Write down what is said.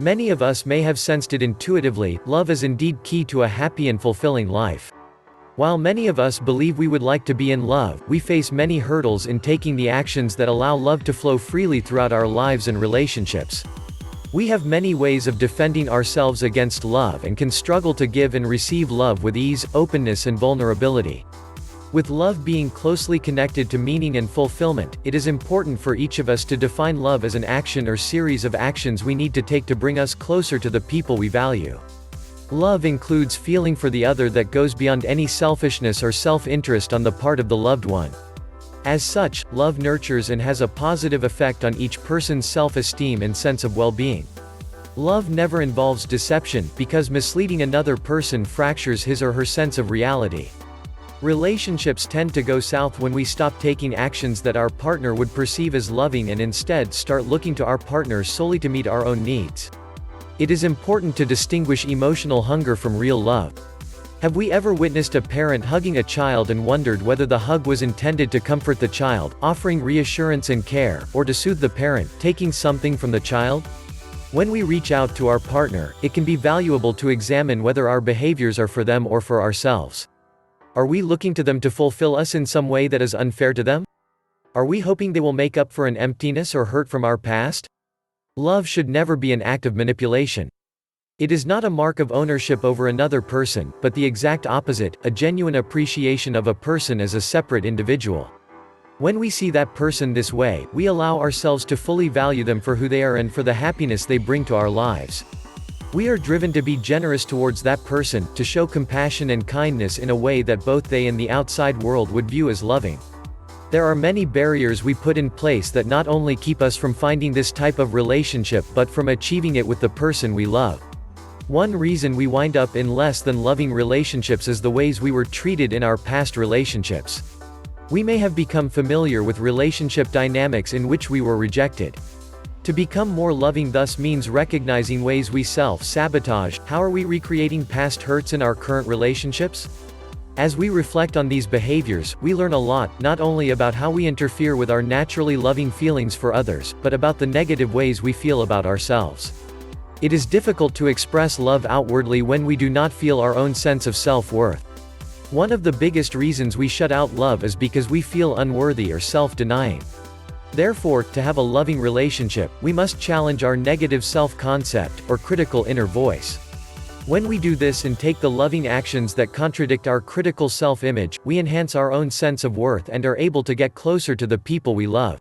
Many of us may have sensed it intuitively, love is indeed key to a happy and fulfilling life. While many of us believe we would like to be in love, we face many hurdles in taking the actions that allow love to flow freely throughout our lives and relationships. We have many ways of defending ourselves against love and can struggle to give and receive love with ease, openness and vulnerability. With love being closely connected to meaning and fulfillment, it is important for each of us to define love as an action or series of actions we need to take to bring us closer to the people we value. Love includes feeling for the other that goes beyond any selfishness or self-interest on the part of the loved one. As such, love nurtures and has a positive effect on each person's self-esteem and sense of well-being. Love never involves deception, because misleading another person fractures his or her sense of reality. Relationships tend to go south when we stop taking actions that our partner would perceive as loving and instead start looking to our partner solely to meet our own needs. It is important to distinguish emotional hunger from real love. Have we ever witnessed a parent hugging a child and wondered whether the hug was intended to comfort the child, offering reassurance and care, or to soothe the parent, taking something from the child? When we reach out to our partner, it can be valuable to examine whether our behaviors are for them or for ourselves. Are we looking to them to fulfill us in some way that is unfair to them? Are we hoping they will make up for an emptiness or hurt from our past? Love should never be an act of manipulation. It is not a mark of ownership over another person, but the exact opposite, a genuine appreciation of a person as a separate individual. When we see that person this way, we allow ourselves to fully value them for who they are and for the happiness they bring to our lives. We are driven to be generous towards that person, to show compassion and kindness in a way that both they and the outside world would view as loving. There are many barriers we put in place that not only keep us from finding this type of relationship but from achieving it with the person we love. One reason we wind up in less than loving relationships is the ways we were treated in our past relationships. We may have become familiar with relationship dynamics in which we were rejected. To become more loving thus means recognizing ways we self-sabotage. How are we recreating past hurts in our current relationships? As we reflect on these behaviors, we learn a lot, not only about how we interfere with our naturally loving feelings for others, but about the negative ways we feel about ourselves. It is difficult to express love outwardly when we do not feel our own sense of self-worth. One of the biggest reasons we shut out love is because we feel unworthy or self-denying. Therefore, to have a loving relationship, we must challenge our negative self-concept, or critical inner voice. When we do this and take the loving actions that contradict our critical self-image, we enhance our own sense of worth and are able to get closer to the people we love.